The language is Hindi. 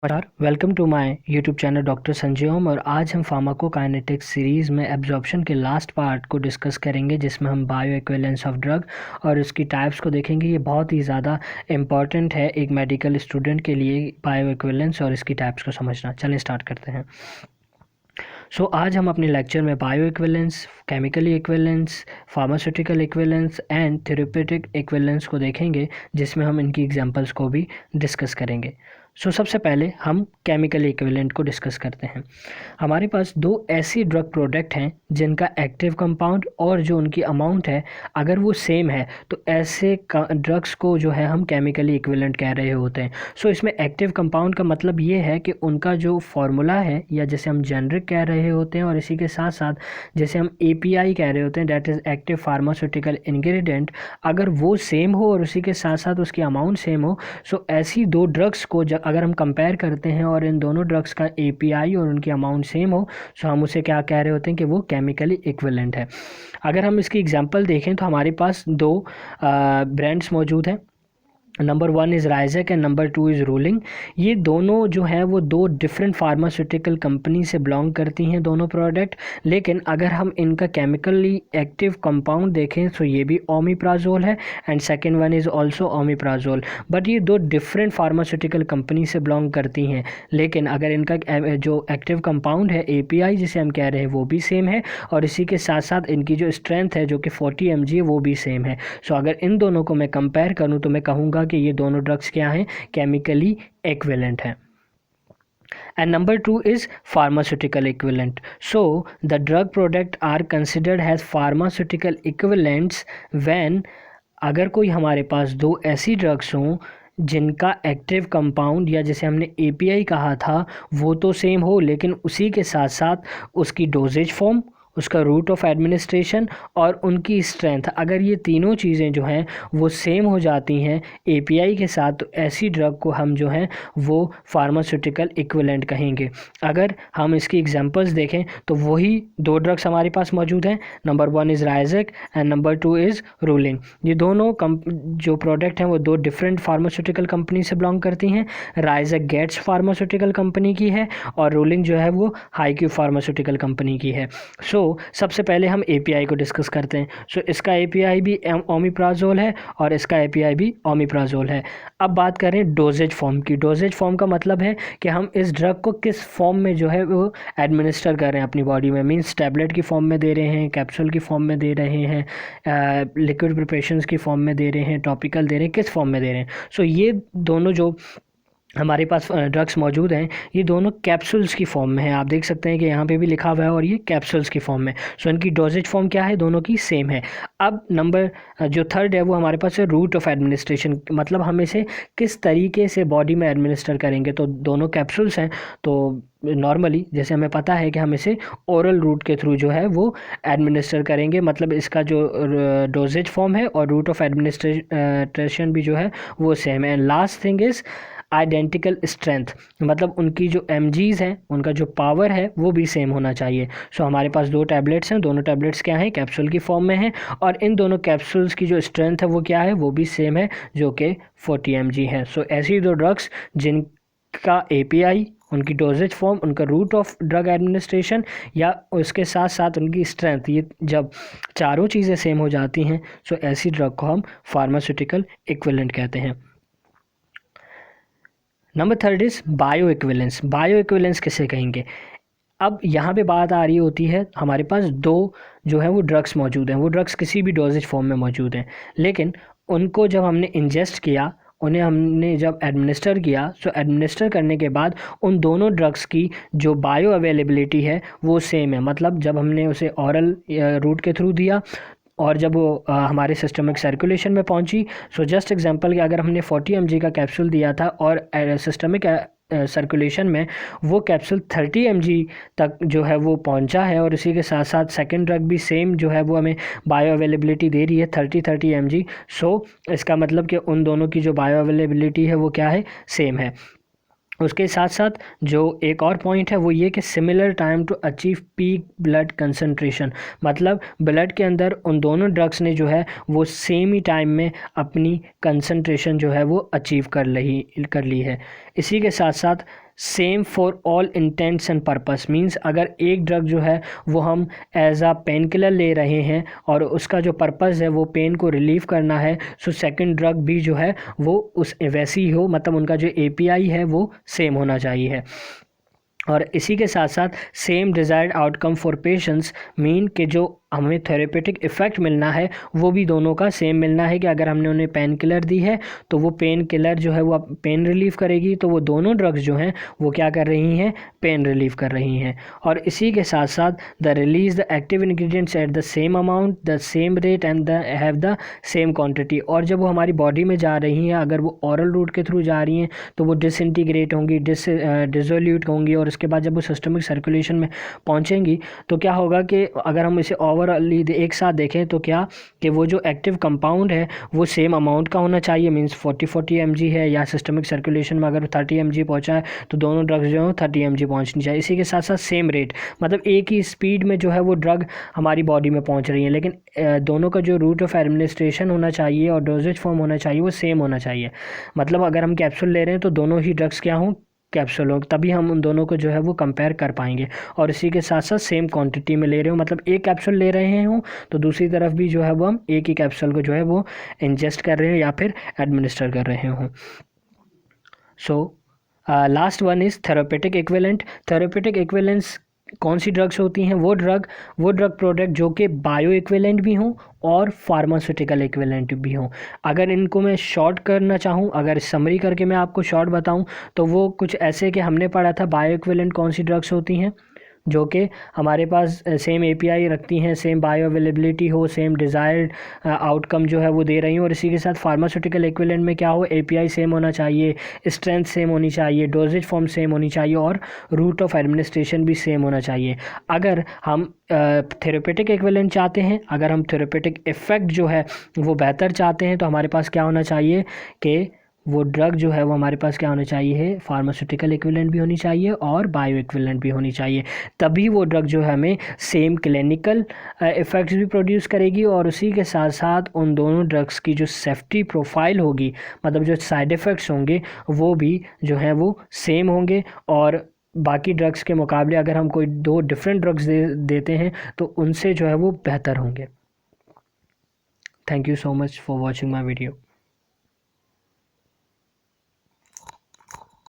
नमस्कार, welcome to my YouTube channel doctor Sanjay Om. और आज हम फार्माकोकाइनेटिक्स सीरीज़ में एब्जॉर्प्शन के लास्ट पार्ट को डिस्कस करेंगे, जिसमें हम बायो एक्विवेलेंस ऑफ ड्रग और उसकी टाइप्स को देखेंगे। ये बहुत ही ज़्यादा इम्पॉर्टेंट है एक मेडिकल स्टूडेंट के लिए, बायो एक्विवेलेंस और इसकी टाइप्स को समझना। चलें स्टार्ट करते हैं। आज हम अपने लेक्चर में bio equivalence, chemically equivalence, pharmaceutical equivalence and therapeutic equivalence को देखेंगे, जिसमें हम इनकी एग्जांपल्स को भी डिस्कस करेंगे। सबसे पहले हम केमिकल इक्विवेलेंट को डिस्कस करते हैं। हमारे पास दो ऐसी ड्रग प्रोडक्ट हैं जिनका एक्टिव कंपाउंड और जो उनकी अमाउंट है, अगर वो सेम है तो ऐसे ड्रग्स को जो है हम केमिकली इक्विवेलेंट कह रहे होते हैं। इसमें एक्टिव कंपाउंड का मतलब ये है कि उनका जो फार्मूला है, या जैसे हम जेनरिक कह रहे होते हैं, और इसी के साथ साथ जैसे हम API कह रहे होते हैं, that is active pharmaceutical ingredient, अगर वो सेम हो और उसी के साथ साथ उसकी अमाउंट सेम हो, ऐसी दो ड्रग्स को अगर हम कंपेयर करते हैं और इन दोनों ड्रग्स का API और उनकी अमाउंट सेम हो, हम उसे क्या कह रहे होते हैं कि वो केमिकली इक्विवेलेंट है। अगर हम इसकी एग्जांपल देखें तो हमारे पास दो ब्रांड्स मौजूद हैं। Number 1 is Rizek and number 2 is ruling. ये दोनों जो है वो दो डिफरेंट फार्मास्यूटिकल कंपनी से बिलोंग करती हैं दोनों प्रोडक्ट। लेकिन अगर हम इनका केमिकली एक्टिव कंपाउंड देखें तो ये भी ओमिप्राजोल है and second one is also omeprazole. But ये दो डिफरेंट फार्मास्यूटिकल कंपनी से बिलोंग करती हैं, लेकिन अगर इनका जो एक्टिव कंपाउंड है, API जिसे हम कह रहे हैं, वो भी सेम है, और इसी के साथ साथ इनकी जो स्ट्रेंथ है जो कि 40 mg है, वो भी सेम है। अगर इन दोनों को मैं कंपेयर करूँ तो मैं कहूँगा कि ये दोनों ड्रग्स क्या हैं, केमिकली एक्विवेलेंट हैं। And number 2 is pharmaceutical equivalent. So the drug product are considered as pharmaceutical equivalents when अगर कोई हमारे पास दो ऐसी ड्रग्स हों जिनका एक्टिव कंपाउंड, या जैसे हमने API कहा था, वो तो सेम हो, लेकिन उसी के साथ साथ उसकी डोजेज फॉर्म, उसका रूट ऑफ एडमिनिस्ट्रेशन और उनकी स्ट्रेंथ, अगर ये तीनों चीज़ें जो हैं वो सेम हो जाती हैं API के साथ, तो ऐसी ड्रग को हम जो हैं वो फार्मास्यूटिकल इक्विवेलेंट कहेंगे। अगर हम इसकी एग्जांपल्स देखें तो वही दो ड्रग्स हमारे पास मौजूद हैं। Number 1 is Rizek and number 2 is ruling. ये दोनों जो प्रोडक्ट हैं वो दो डिफरेंट फार्मास्यूटिकल कंपनी से बिलोंग करती हैं। राइजेक गेट्स फार्मास्यूटिकल कंपनी की है और रूलिंग जो है वो हाईक्यू फार्मास्यूटिकल कंपनी की है। सबसे पहले हम API को डिस्कस करते हैं। इसका API भी ओमिप्राजोल है और इसका API भी ओमिप्राजोल है। अब बात करें डोजेज फॉर्म की। डोजेज फॉर्म का मतलब है कि हम इस ड्रग को किस फॉर्म में जो है वो एडमिनिस्टर कर रहे हैं अपनी बॉडी में। मींस टैबलेट की फॉर्म में दे रहे हैं, कैप्सूल की फॉर्म में दे रहे हैं, लिक्विड प्रिपरेशंस की फॉर्म में दे रहे हैं, टॉपिकल दे रहे हैं, किस फॉर्म में दे रहे हैं। ये दोनों जो हमारे पास ड्रग्स मौजूद हैं, ये दोनों कैप्सूल्स की फॉर्म में है। आप देख सकते हैं कि यहाँ पे भी लिखा हुआ है, और ये कैप्सूल्स की फॉर्म में। इनकी डोजेज फॉर्म क्या है, दोनों की सेम है। अब नंबर जो थर्ड है वो हमारे पास है रूट ऑफ एडमिनिस्ट्रेशन, मतलब हम इसे किस तरीके से बॉडी में एडमिनिस्टर करेंगे। तो दोनों कैप्सूल्स हैं, तो नॉर्मली जैसे हमें पता है कि हम इसे ओरल रूट के थ्रू जो है वो एडमिनिस्टर करेंगे। मतलब इसका जो डोजेज फॉर्म है और रूट ऑफ एडमिनिस्ट्रेशन भी जो है वो सेम है। Last thing is identical strength, मतलब उनकी जो mgs हैं, उनका जो पावर है वो भी सेम होना चाहिए। हमारे पास दो टैबलेट्स हैं, दोनों टैबलेट्स क्या हैं, कैप्सूल की फॉर्म में हैं, और इन दोनों कैप्सूल्स की जो स्ट्रेंथ है वो क्या है, वो भी सेम है, जो कि 40 mg है। ऐसी दो ड्रग्स जिनका API, उनकी डोजेज फॉर्म, उनका रूट ऑफ ड्रग एडमिनिस्ट्रेशन या उसके साथ साथ उनकी स्ट्रेंथ, ये जब चारों चीज़ें सेम हो जाती हैं ऐसी ड्रग को हम फार्मास्यूटिकल इक्विवेलेंट कहते हैं। Number third is bio equivalence. Bio equivalence किसे कहेंगे। अब यहाँ पे बात आ रही होती है, हमारे पास दो जो है वो ड्रग्स मौजूद हैं, वो ड्रग्स किसी भी डोजेज फॉर्म में मौजूद हैं, लेकिन उनको जब हमने इंजेस्ट किया, उन्हें हमने जब एडमिनिस्टर किया, एडमिनिस्टर करने के बाद उन दोनों ड्रग्स की जो बायो अवेलेबिलिटी है वो सेम है। मतलब जब हमने उसे ऑरल रूट के थ्रू दिया और जब वो हमारे सिस्टमिक सर्कुलेशन में पहुंची, जस्ट एग्जांपल कि अगर हमने 40 mg का कैप्सूल दिया था और सिस्टमिक सर्कुलेशन में वो कैप्सूल 30 mg तक जो है वो पहुंचा है, और इसी के साथ साथ सेकंड ड्रग भी सेम जो है वो हमें बायो अवेलेबिलिटी दे रही है 30 mg। इसका मतलब कि उन दोनों की जो बायो अवेलेबिलिटी है वो क्या है, सेम है। उसके साथ साथ जो एक और पॉइंट है वो ये कि similar time to achieve peak blood concentration, मतलब ब्लड के अंदर उन दोनों ड्रग्स ने जो है वो सेम ही टाइम में अपनी कंसंट्रेशन जो है वो अचीव कर ली है। इसी के साथ साथ same for all intends and purpose. Means अगर एक ड्रग जो है वो हम एज अ पेन किलर ले रहे हैं और उसका जो पर्पस है वो पेन को रिलीव करना है, सो सेकंड ड्रग भी जो है वो उस वैसी ही हो, मतलब उनका जो एपीआई है वो सेम होना चाहिए। और इसी के साथ साथ same desired outcome for patients, mean कि जो हमें थेरेपेटिक इफ़ेक्ट मिलना है वो भी दोनों का सेम मिलना है, कि अगर हमने उन्हें पेन किलर दी है तो वो पेन किलर जो है वो पेन रिलीव करेगी, तो वो दोनों ड्रग्स जो हैं वो क्या कर रही हैं, पेन रिलीव कर रही हैं। और इसी के साथ साथ the release the active ingredients at the same amount, the same rate and the have the same quantity. और जब वो हमारी बॉडी में जा रही हैं, अगर वो ऑरल रूट के थ्रू जा रही हैं तो वो डिसइंटीग्रेट होंगी, डिसोल्यूट होंगी, और उसके बाद जब वो सिस्टमिक सर्कुलेशन में पहुंचेंगी तो क्या होगा कि अगर हम इसे ओवरऑली एक साथ देखें तो क्या कि वो जो एक्टिव कंपाउंड है वो सेम अमाउंट का होना चाहिए, मींस 40 mg है, या सिस्टमिक सर्कुलेशन में अगर 30 mg पहुंचा है तो दोनों ड्रग्स जो है 30 mg पहुंचनी चाहिए। इसी के साथ साथ सेम रेट, मतलब एक ही स्पीड में जो है वो ड्रग हमारी बॉडी में पहुंच रही है, लेकिन दोनों का जो रूट ऑफ एडमिनिस्ट्रेशन होना चाहिए और डोजेज फॉर्म होना चाहिए वो सेम होना चाहिए। मतलब अगर हम कैप्सूल ले रहे हैं तो दोनों ही ड्रग्स क्या हों, कैप्सूल हो, तभी हम उन दोनों को जो है वो कंपेयर कर पाएंगे। और इसी के साथ साथ सेम क्वांटिटी में ले रहे हो, मतलब एक कैप्सूल ले रहे हो तो दूसरी तरफ भी जो है वो हम एक ही कैप्सूल को जो है वो इंजेस्ट कर रहे हो या फिर एडमिनिस्टर कर रहे हो। So last one is therapeutic equivalent. Therapeutic equivalence कौन सी ड्रग्स होती हैं, वो ड्रग प्रोडक्ट जो कि बायो इक्विवेलेंट भी हों और फार्मास्यूटिकल इक्विवेलेंट भी हों। अगर इनको मैं शॉर्ट करना चाहूँ, अगर समरी करके मैं आपको शॉर्ट बताऊँ तो वो कुछ ऐसे कि हमने पढ़ा था बायो इक्विवेलेंट कौन सी ड्रग्स होती हैं, जो कि हमारे पास सेम एपीआई रखती हैं, सेम बायो अवेलेबिलिटी हो, सेम डिज़ायर्ड आउटकम जो है वो दे रही हैं। और इसी के साथ फार्मास्यूटिकल इक्विवेलेंट में क्या हो, एपीआई सेम होना चाहिए, स्ट्रेंथ सेम होनी चाहिए, डोजेज फॉर्म सेम होनी चाहिए और रूट ऑफ एडमिनिस्ट्रेशन भी सेम होना चाहिए। अगर हम थेरेपेटिक इक्विवेलेंट चाहते हैं, अगर हम थेरेपेटिक इफ़ेक्ट जो है वो बेहतर चाहते हैं, तो हमारे पास क्या होना चाहिए कि वो ड्रग जो है वो हमारे पास क्या होना चाहिए, फार्मास्यूटिकल इक्विवेलेंट भी होनी चाहिए और बायो इक्विवेलेंट भी होनी चाहिए। तभी वो ड्रग जो है हमें सेम क्लिनिकल इफ़ेक्ट्स भी प्रोड्यूस करेगी, और उसी के साथ साथ उन दोनों ड्रग्स की जो सेफ्टी प्रोफाइल होगी, मतलब जो साइड इफ़ेक्ट्स होंगे वो भी जो है वो सेम होंगे। और बाकी ड्रग्स के मुकाबले अगर हम कोई दो डिफरेंट ड्रग्स देते हैं तो उनसे जो है वो बेहतर होंगे। Thank you so much for watching my video.